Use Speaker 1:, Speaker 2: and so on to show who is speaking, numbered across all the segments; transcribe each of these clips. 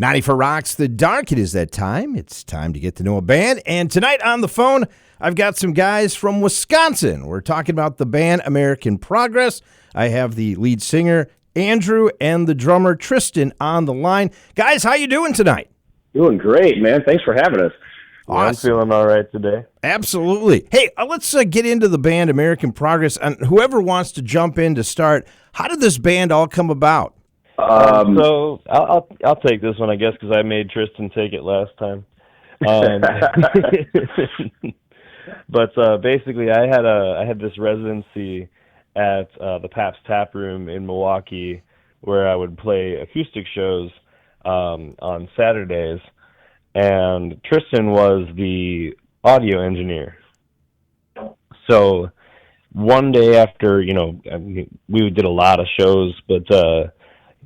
Speaker 1: 94 Rocks the Dark. It is that time. It's time to get to know a band. And tonight on the phone, I've got some guys from Wisconsin. We're talking about the band American Progress. I have the lead singer, Andrew, and the drummer, Tristan, on the line. Guys, how you doing tonight?
Speaker 2: Doing great, man. Thanks for having us.
Speaker 3: Awesome. Yeah, I'm feeling all right today.
Speaker 1: Absolutely. Hey, let's get into the band American Progress. And whoever wants to jump in to start, how did this band all come about?
Speaker 3: So I'll take this one, I guess, because I made Tristan take it last time. But basically, I had this residency at the Pabst Tap Room in Milwaukee, where I would play acoustic shows on Saturdays, and Tristan was the audio engineer. So one day after, we did a lot of shows, but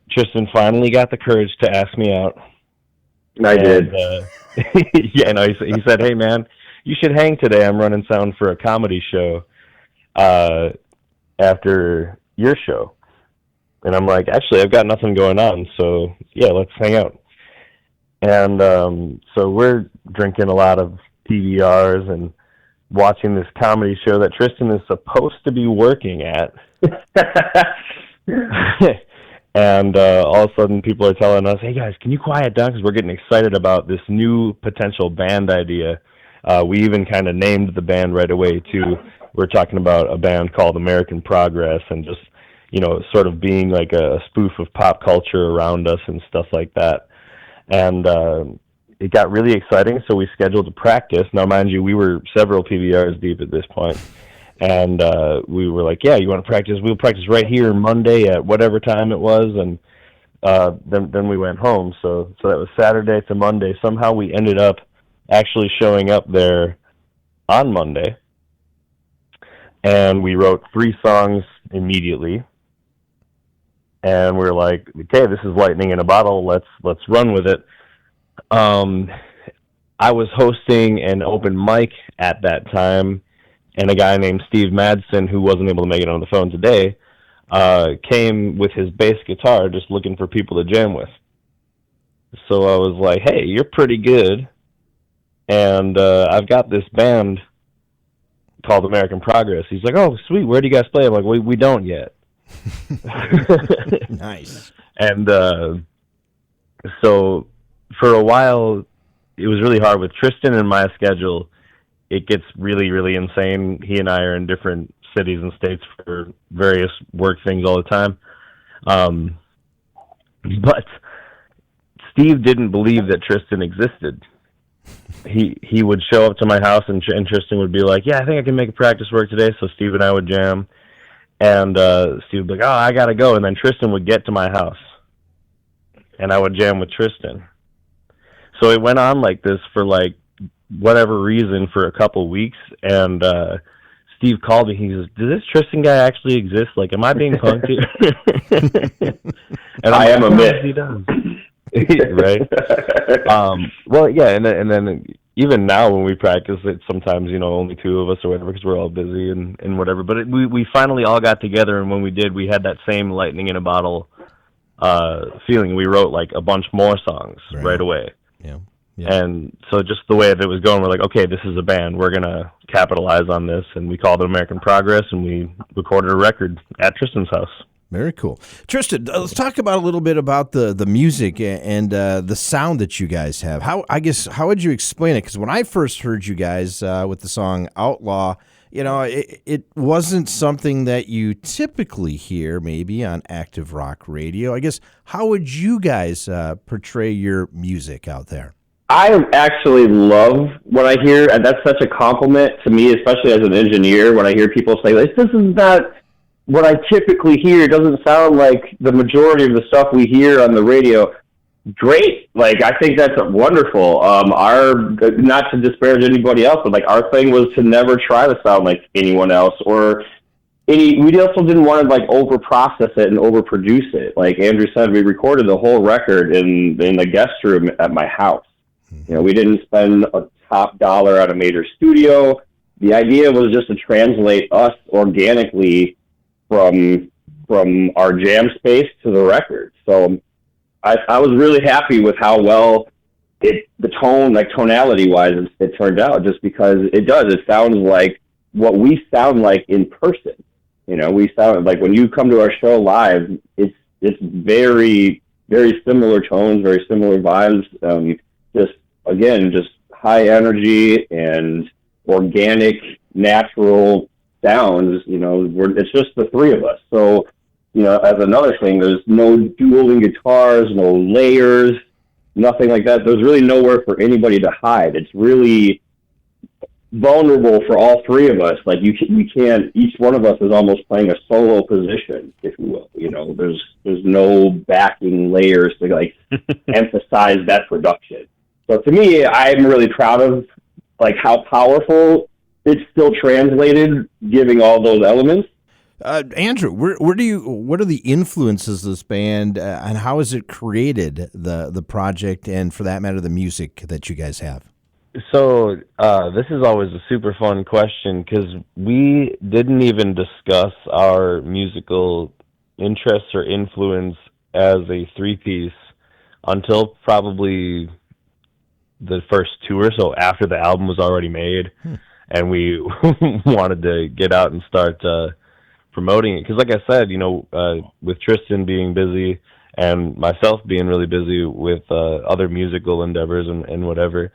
Speaker 3: Tristan finally got the courage to ask me out.
Speaker 2: I did.
Speaker 3: Yeah, no, he said, "Hey, man, you should hang today. I'm running sound for a comedy show after your show." And I'm like, "Actually, I've got nothing going on, so yeah, let's hang out." And so we're drinking a lot of PBRs and watching this comedy show that Tristan is supposed to be working at. And all of a sudden, people are telling us, "Hey, guys, can you quiet down?" Because we're getting excited about this new potential band idea. We even kind of named the band right away, too. We're talking about a band called American Progress and just, sort of being like a spoof of pop culture around us and stuff like that. And it got really exciting, so we scheduled a practice. Now, mind you, we were several PBRs deep at this point. And we were like, "Yeah, you want to practice? We'll practice right here Monday at whatever time it was." And then we went home. So that was Saturday to Monday. Somehow we ended up actually showing up there on Monday. And we wrote 3 songs immediately. And we were like, "Okay, this is lightning in a bottle. Let's run with it." I was hosting an open mic at that time. And a guy named Steve Madsen, who wasn't able to make it on the phone today, came with his bass guitar just looking for people to jam with. So I was like, "Hey, you're pretty good, and I've got this band called American Progress." He's like, "Oh, sweet, where do you guys play?" I'm like, we don't yet.
Speaker 1: Nice.
Speaker 3: And so for a while, it was really hard with Tristan and my schedule. It gets really, really insane. He and I are in different cities and states for various work things all the time. But Steve didn't believe that Tristan existed. He would show up to my house, and Tristan would be like, "Yeah, I think I can make a practice work today." So Steve and I would jam. And Steve would be like, "Oh, I got to go." And then Tristan would get to my house, and I would jam with Tristan. So it went on like this for whatever reason for a couple weeks, and Steve called me. He says, "Does this Tristan guy actually exist? Like, am I being punked here?" And
Speaker 2: I am a myth.
Speaker 3: He does. Right? Well, yeah, and then even now when we practice it, sometimes, only 2 of us or whatever, because we're all busy and whatever. But we finally all got together, and when we did, we had that same lightning in a bottle feeling. We wrote a bunch more songs right away.
Speaker 1: Yeah.
Speaker 3: Yeah. And so just the way that it was going, we're like, "Okay, this is a band. We're going to capitalize on this." And we called it American Progress, and we recorded a record at Tristan's house.
Speaker 1: Very cool. Tristan, let's talk about a little bit about the music and the sound that you guys have. How would you explain it? Because when I first heard you guys with the song Outlaw, it wasn't something that you typically hear maybe on active rock radio. I guess, how would you guys portray your music out there?
Speaker 2: I actually love what I hear, and that's such a compliment to me, especially as an engineer, when I hear people say, "This is not what I typically hear. It doesn't sound like the majority of the stuff we hear on the radio." Great. I think that's wonderful. Not to disparage anybody else, but our thing was to never try to sound like anyone else, or we also didn't want to over-process it and over-produce it. Like Andrew said, we recorded the whole record in the guest room at my house. We didn't spend a top dollar at a major studio. The idea was just to translate us organically from our jam space to the record. So I was really happy with how well the tone, like tonality wise, it turned out, just because it sounds like what we sound like in person. We sound like when you come to our show live, it's very, very similar tones, very similar vibes. Just high energy and organic, natural sounds. It's just the three of us. So, as another thing, there's no dueling guitars, no layers, nothing like that. There's really nowhere for anybody to hide. It's really vulnerable for all three of us. Like we can't. Each one of us is almost playing a solo position, if you will. There's no backing layers to like emphasize that production. So to me, I'm really proud of like how powerful it's still translated, giving all those elements.
Speaker 1: Andrew, what are the influences of this band, and how has it created the project, and for that matter, the music that you guys have?
Speaker 3: So this is always a super fun question, because we didn't even discuss our musical interests or influence as a three-piece until probably the first tour, so after the album was already made, and we wanted to get out and start promoting it. Because like I said, with Tristan being busy and myself being really busy with other musical endeavors and whatever,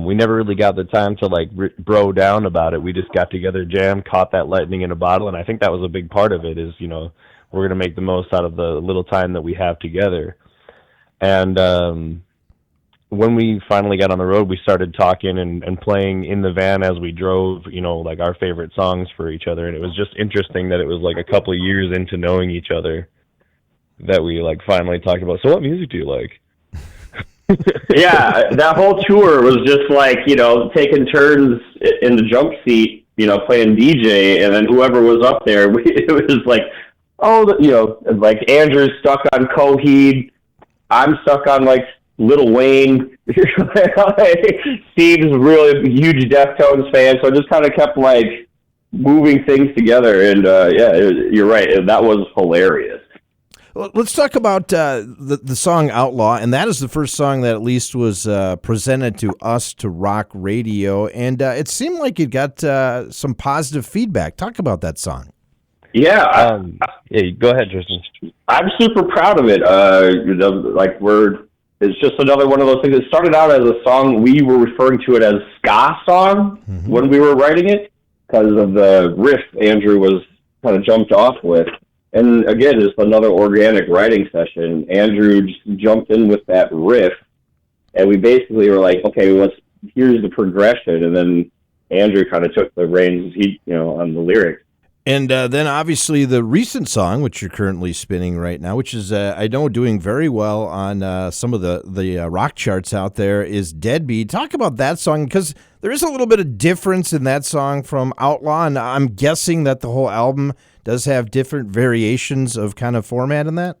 Speaker 3: we never really got the time to like bro down about it. We just got together, jammed, caught that lightning in a bottle, and I think that was a big part of it. Is we're gonna make the most out of the little time that we have together. And when we finally got on the road, we started talking and playing in the van as we drove, like our favorite songs for each other. And it was just interesting that it was like a couple of years into knowing each other that we like finally talked about, so what music do you like?
Speaker 2: Yeah, that whole tour was just like, taking turns in the jump seat, playing DJ, and then whoever was up there, it was like, like Andrew's stuck on Coheed, I'm stuck on like Lil Wayne, Steve's really huge Deftones fan, so I just kind of kept like moving things together, and you're right, that was hilarious.
Speaker 1: Well, let's talk about the song Outlaw, and that is the first song that at least was presented to us to rock radio, and it seemed like it got some positive feedback. Talk about that song.
Speaker 2: Yeah.
Speaker 3: Go ahead, Tristan.
Speaker 2: I'm super proud of it. It's just another one of those things. It started out as a song, we were referring to it as ska song when we were writing it, because of the riff Andrew was kind of jumped off with. And again, just another organic writing session. Andrew just jumped in with that riff, and we basically were like, okay, here's the progression. And then Andrew kind of took the reins, on the lyrics.
Speaker 1: And then obviously the recent song, which you're currently spinning right now, which is, I know, doing very well on some of the rock charts out there, is Deadbeat. Talk about that song, because there is a little bit of difference in that song from Outlaw, and I'm guessing that the whole album does have different variations of kind of format in that?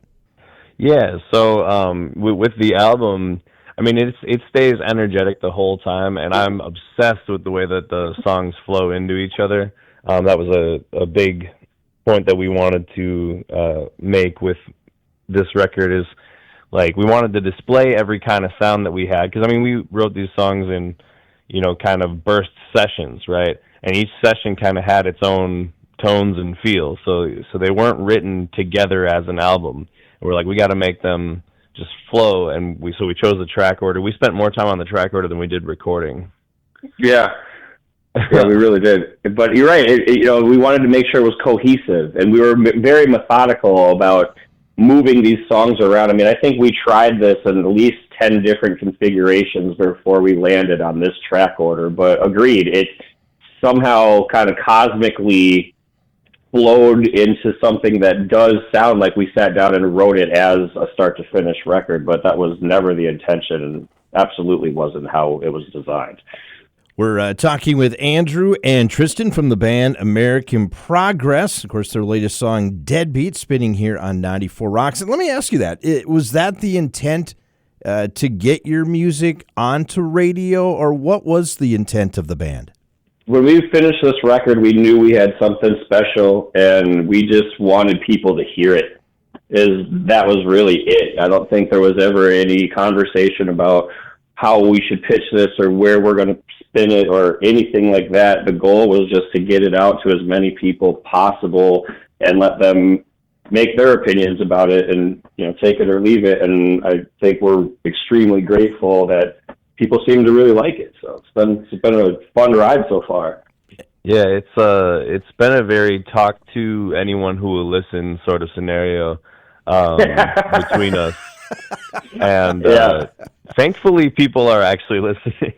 Speaker 3: Yeah, so with the album, I mean, it stays energetic the whole time, and I'm obsessed with the way that the songs flow into each other. That was a big point that we wanted to make with this record, is like we wanted to display every kind of sound that we had, because I mean we wrote these songs in kind of burst sessions, right? And each session kind of had its own tones and feels, so they weren't written together as an album. And we're like, we got to make them just flow, and we chose the track order. We spent more time on the track order than we did recording.
Speaker 2: Yeah. Yeah, we really did. But you're right. We wanted to make sure it was cohesive, and we were very methodical about moving these songs around. I mean, I think we tried this in at least 10 different configurations before we landed on this track order. But agreed, it somehow kind of cosmically flowed into something that does sound like we sat down and wrote it as a start-to-finish record, but that was never the intention, and absolutely wasn't how it was designed.
Speaker 1: We're talking with Andrew and Tristan from the band American Progress. Of course, their latest song, Deadbeat, spinning here on 94 Rocks. And let me ask you that. Was that the intent to get your music onto radio, or what was the intent of the band?
Speaker 2: When we finished this record, we knew we had something special, and we just wanted people to hear it. that was really it. I don't think there was ever any conversation about how we should pitch this or where we're going to spin it or anything like that. The goal was just to get it out to as many people possible and let them make their opinions about it and, take it or leave it. And I think we're extremely grateful that people seem to really like it. So it's been a fun ride so far.
Speaker 3: Yeah, it's been a very talk to anyone who will listen sort of scenario between us. And thankfully, people are actually listening.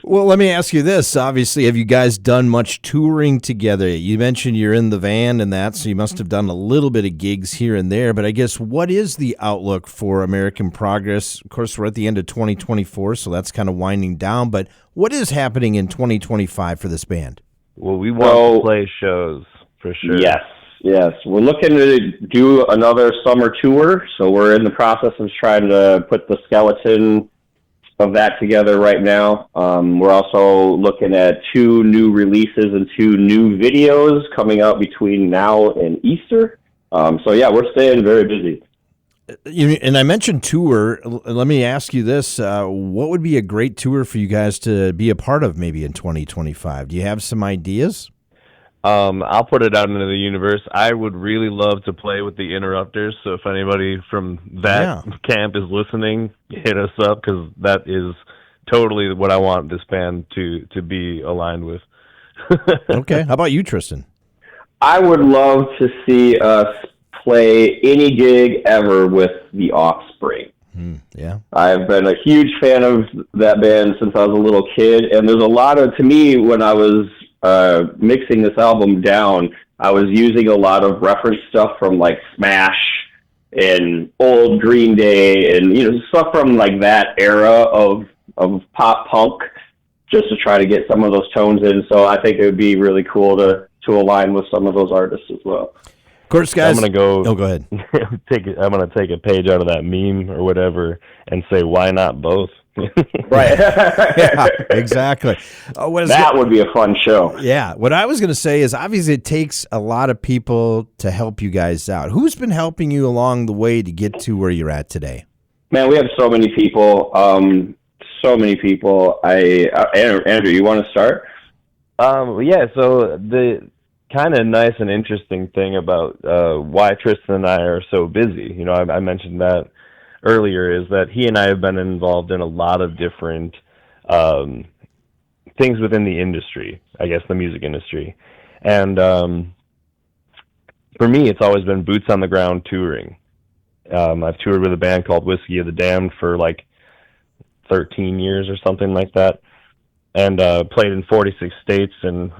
Speaker 1: Well, let me ask you this. Obviously, have you guys done much touring together? You mentioned you're in the van and that, so you must have done a little bit of gigs here and there. But I guess, what is the outlook for American Progress? Of course, we're at the end of 2024, so that's kind of winding down. But what is happening in 2025 for this band?
Speaker 3: Well, we want to play shows, for sure.
Speaker 2: Yes, we're looking to do another summer tour, so we're in the process of trying to put the skeleton of that together right now. We're also looking at 2 new releases and 2 new videos coming out between now and Easter. We're staying very busy.
Speaker 1: And I mentioned tour. Let me ask you this. What would be a great tour for you guys to be a part of maybe in 2025? Do you have some ideas?
Speaker 3: I'll put it out into the universe. I would really love to play with the Interrupters. So if anybody from that camp is listening, hit us up, because that is totally what I want this band to be aligned with.
Speaker 1: Okay. How about you, Tristan?
Speaker 2: I would love to see us play any gig ever with The Offspring.
Speaker 1: Yeah.
Speaker 2: I've been a huge fan of that band since I was a little kid, and there's a lot of, to me, when I was mixing this album down, I was using a lot of reference stuff from like Smash and old Green Day and stuff from like that era of pop punk, just to try to get some of those tones in. So I think it would be really cool to align with some of those artists as well.
Speaker 1: Of course, guys.
Speaker 3: I'm gonna go.
Speaker 1: Oh, go ahead.
Speaker 3: I'm gonna take a page out of that meme or whatever and say, why not both?
Speaker 2: Right.
Speaker 1: Yeah, exactly.
Speaker 2: That would be a fun show.
Speaker 1: Yeah. What I was going to say is, obviously it takes a lot of people to help you guys out. Who's been helping you along the way to get to where you're at today?
Speaker 2: Man, we have so many people. Andrew, you want to start?
Speaker 3: Yeah. So the kind of nice and interesting thing about why Tristan and I are so busy, I mentioned that earlier, is that he and I have been involved in a lot of different things within the industry, I guess the music industry. And for me, it's always been boots on the ground touring. I've toured with a band called Whiskey of the Damned for like 13 years or something like that, and played in 46 states. And,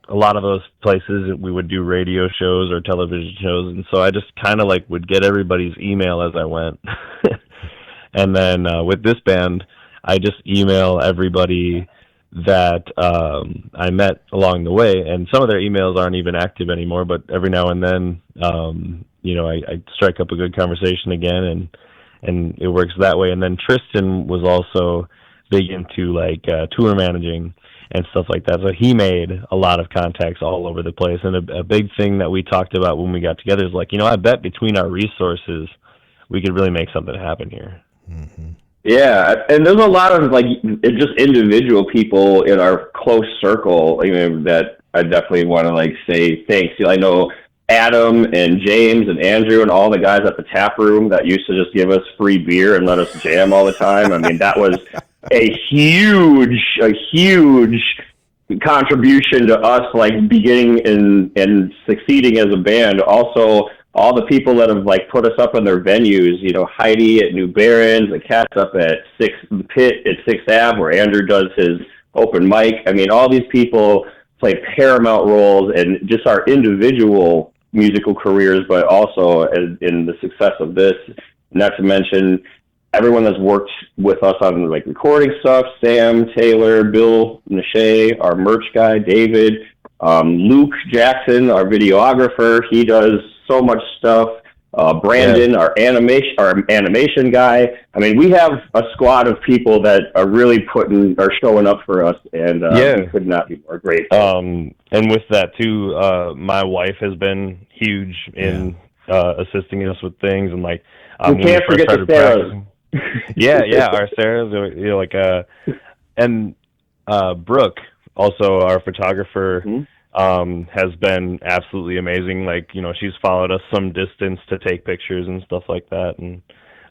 Speaker 3: a lot of those places we would do radio shows or television shows, and so I just kind of like would get everybody's email as I went. And then with this band, I just email everybody that I met along the way, and some of their emails aren't even active anymore, but every now and then I strike up a good conversation again, and it works that way. And then Tristan was also big into like tour managing and stuff like that. So he made a lot of contacts all over the place. And a big thing that we talked about when we got together is like, I bet between our resources, we could really make something happen here.
Speaker 1: Mm-hmm.
Speaker 2: Yeah. And there's a lot of like just individual people in our close circle, that I definitely want to like say thanks to. I know Adam and James and Andrew and all the guys at the tap room that used to just give us free beer and let us jam all the time. I mean, that was a huge contribution to us, like beginning and succeeding as a band. Also, all the people that have like put us up in their venues, Heidi at New Barons, the Cats up at the Pit at 6th Ave, where Andrew does his open mic. I mean, all these people play paramount roles in just our individual musical careers, but also in the success of this. Not to mention everyone that's worked with us on like recording stuff: Sam Taylor, Bill Nashe, our merch guy, David, Luke Jackson, our videographer. He does so much stuff. Brandon, our animation guy. I mean, we have a squad of people that are really showing up for us, and we could not be more grateful.
Speaker 3: And with that too, my wife has been huge in assisting us with things, and like
Speaker 2: we can't forget the Sarahs.
Speaker 3: Our Sarahs, you know, and Brooke, also our photographer. Mm-hmm. Has been absolutely amazing. Like, you know, she's followed us some distance to take pictures and stuff like that. And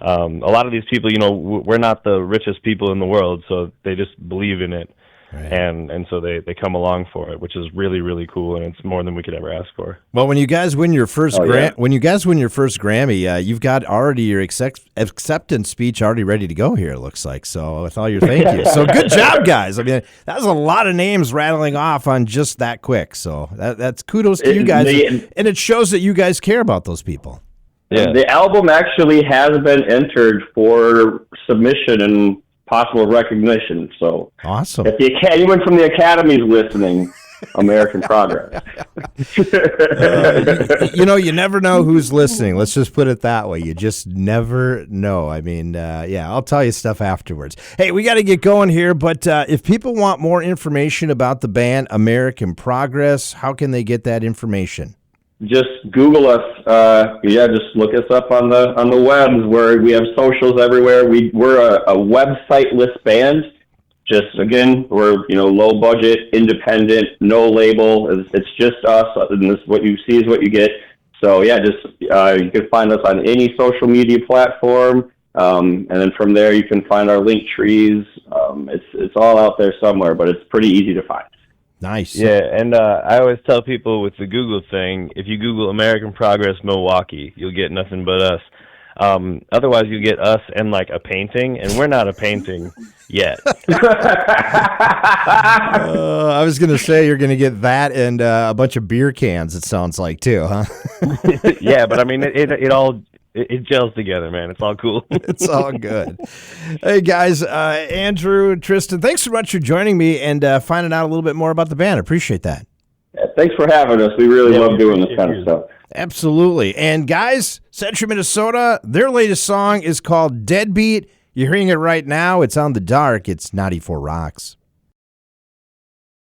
Speaker 3: a lot of these people, you know, we're not the richest people in the world, so they just believe in it. Right. And so they come along for it, which is really, really cool, and it's more than we could ever ask for.
Speaker 1: Well, when you guys win your first Grammy, you've got already your acceptance speech already ready to go here, it looks like. So with all your thank yous. So good job, guys. I mean, that was a lot of names rattling off on just that quick. So that's kudos to you guys. And it shows that you guys care about those people.
Speaker 2: Yeah. The album actually has been entered for submission and possible recognition. So
Speaker 1: awesome.
Speaker 2: If anyone from the Academy is listening, American Progress.
Speaker 1: You know, you never know who's listening. Let's just put it that way. You just never know. I mean, I'll tell you stuff afterwards. Hey, we got to get going here, but if people want more information about the band American Progress, how can they get that information?
Speaker 2: Just Google us. Just look us up on the webs, where we have socials everywhere. We're a website-less band. Just, again, we're, you know, low budget, independent, no label. It's just us, and this what you see is what you get. So you can find us on any social media platform, and then from there you can find our link trees. It's all out there somewhere, but it's pretty easy to find.
Speaker 1: Nice.
Speaker 3: Yeah, and I always tell people with the Google thing, if you Google American Progress Milwaukee, you'll get nothing but us. Otherwise, you get us and like a painting, and we're not a painting yet.
Speaker 1: I was going to say you're going to get that and a bunch of beer cans, it sounds like, too, huh?
Speaker 3: Yeah, but I mean, it all... It gels together, man. It's all cool.
Speaker 1: It's all good. Hey, guys, Andrew, Tristan, thanks so much for joining me and finding out a little bit more about the band. I appreciate that.
Speaker 2: Yeah, thanks for having us. We really love doing this kind of stuff.
Speaker 1: Absolutely. And, guys, Century, Minnesota, their latest song is called Deadbeat. You're hearing it right now. It's on The Dark. It's 94 Rocks.